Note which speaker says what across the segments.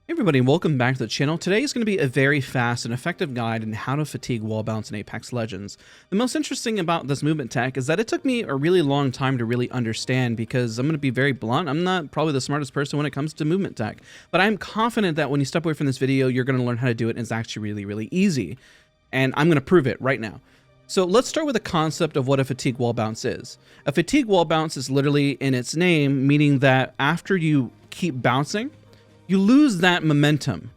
Speaker 1: Hey everybody, and welcome back to the channel. Today is going to be a very fast and effective guide on how to fatigue wall bounce in Apex Legends. The most interesting about this movement tech is that it took me a really long time to really understand, because I'm going to be very blunt, I'm not probably the smartest person when it comes to movement tech, but I'm confident that when you step away from this video, you're going to learn how to do it, and it's actually really easy. And I'm going to prove it right now. So let's start with the concept of what a fatigue wall bounce is. A fatigue wall bounce is literally in its name, meaning that after you keep bouncing, you lose that momentum,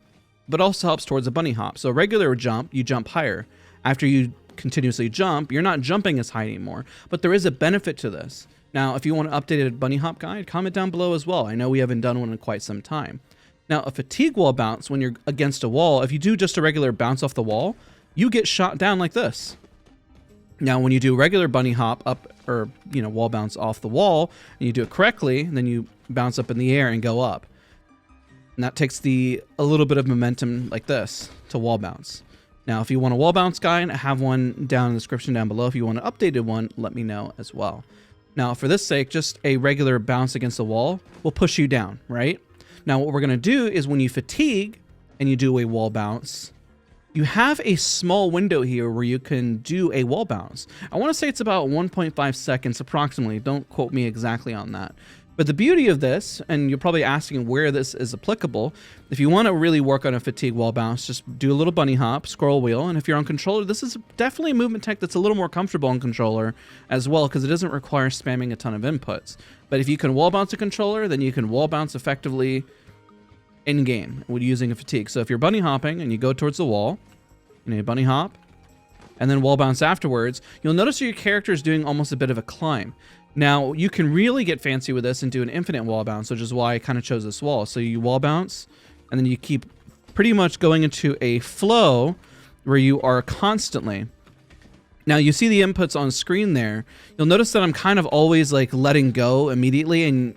Speaker 1: but also helps towards a bunny hop. So a regular jump, you jump higher. After you continuously jump, you're not jumping as high anymore, but there is a benefit to this. Now, if you want an updated bunny hop guide, comment down below as well. I know we haven't done one in quite some time. Now, a fatigue wall bounce, when you're against a wall, if you do just a regular bounce off the wall, you get shot down like this. Now, when you do regular bunny hop up, or wall bounce off the wall, and you do it correctly, then you bounce up in the air and go up. And that takes a little bit of momentum like this to wall bounce. Now, if you want a wall bounce guide, I have one down in the description down below. If you want an updated one, let me know as well. Now, for this sake, just a regular bounce against the wall will push you down, right? Now, what we're going to do is when you fatigue and you do a wall bounce, you have a small window here where you can do a wall bounce. I want to say it's about 1.5 seconds approximately. Don't quote me exactly on that. But the beauty of this, and you're probably asking where this is applicable, if you want to really work on a fatigue wall bounce, just do a little bunny hop, scroll wheel, and if you're on controller, this is definitely a movement tech that's a little more comfortable on controller as well, because it doesn't require spamming a ton of inputs. But if you can wall bounce a controller, then you can wall bounce effectively in-game with using a fatigue. So if you're bunny hopping and you go towards the wall, bunny hop, and then wall bounce afterwards, you'll notice your character is doing almost a bit of a climb. Now, you can really get fancy with this and do an infinite wall bounce, which is why I kind of chose this wall. So you wall bounce, and then you keep pretty much going into a flow where you are constantly. Now, you see the inputs on screen there. You'll notice that I'm kind of always like letting go immediately and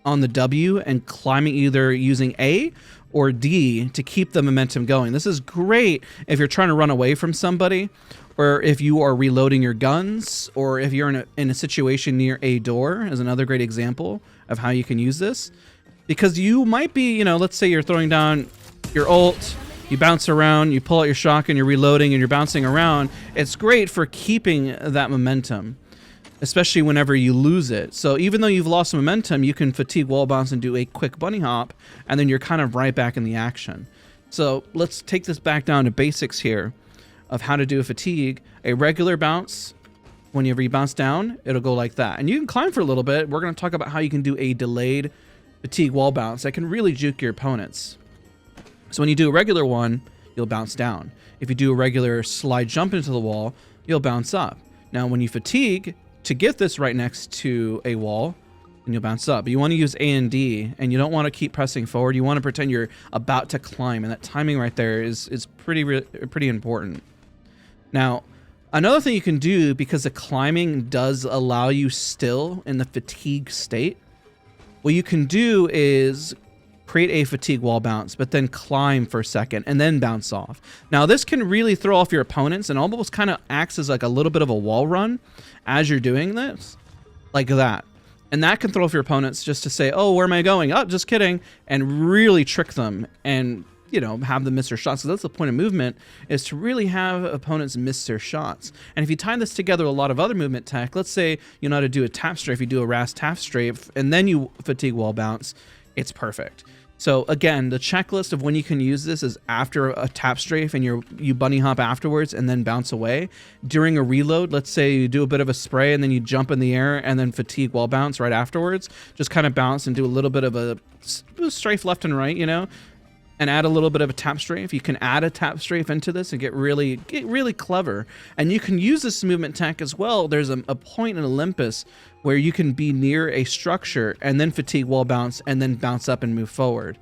Speaker 1: on the W and climbing either using A or D to keep the momentum going. This is great if you're trying to run away from somebody, or if you are reloading your guns, or if you're in a situation near a door, is another great example of how you can use this. Because you might be, let's say you're throwing down your ult, you bounce around, you pull out your shotgun, you're reloading, and you're bouncing around. It's great for keeping that momentum, especially whenever you lose it. So even though you've lost momentum, you can fatigue wall bounce and do a quick bunny hop, and then you're kind of right back in the action. So let's take this back down to basics here of how to do a fatigue. A regular bounce, whenever you bounce down, it'll go like that. And you can climb for a little bit. We're going to talk about how you can do a delayed fatigue wall bounce that can really juke your opponents. So when you do a regular one, you'll bounce down. If you do a regular slide jump into the wall, you'll bounce up. Now, when you fatigue, to get this right next to a wall, and you'll bounce up. But you want to use A and D, and you don't want to keep pressing forward. You want to pretend you're about to climb, and that timing right there is pretty important. Now, another thing you can do, because the climbing does allow you still in the fatigue state, what you can do is create a fatigue wall bounce, but then climb for a second and then bounce off. Now, this can really throw off your opponents and almost kind of acts as like a little bit of a wall run as you're doing this, like that. And that can throw off your opponents just to say, oh, where am I going? Oh, just kidding. And really trick them and, have them miss their shots. So that's the point of movement, is to really have opponents miss their shots. And if you tie this together with a lot of other movement tech, let's say you know how to do a tap strafe, you do a RAS tap strafe, and then you fatigue wall bounce, it's perfect. So again, the checklist of when you can use this is after a tap strafe and you bunny hop afterwards and then bounce away. During a reload, let's say you do a bit of a spray and then you jump in the air and then fatigue wall bounce right afterwards. Just kind of bounce and do a little bit of a strafe left and right, and add a little bit of a tap strafe. You can add a tap strafe into this and get really clever. And you can use this movement tech as well. There's a point in Olympus where you can be near a structure and then fatigue wall bounce and then bounce up and move forward.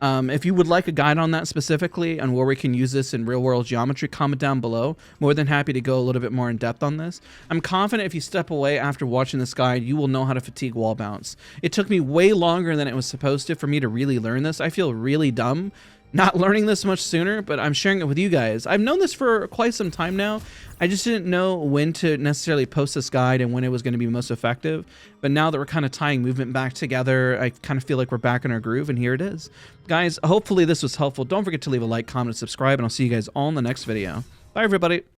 Speaker 1: If you would like a guide on that specifically and where we can use this in real world geometry, comment down below. More than happy to go a little bit more in depth on this. I'm confident if you step away after watching this guide, you will know how to fatigue wall bounce. It took me way longer than it was supposed to for me to really learn this. I feel really dumb not learning this much sooner, but I'm sharing it with you guys. I've known this for quite some time now. I just didn't know when to necessarily post this guide and when it was going to be most effective. But now that we're kind of tying movement back together, I kind of feel like we're back in our groove, and here it is. Guys, hopefully this was helpful. Don't forget to leave a like, comment, and subscribe, and I'll see you guys all in the next video. Bye, everybody.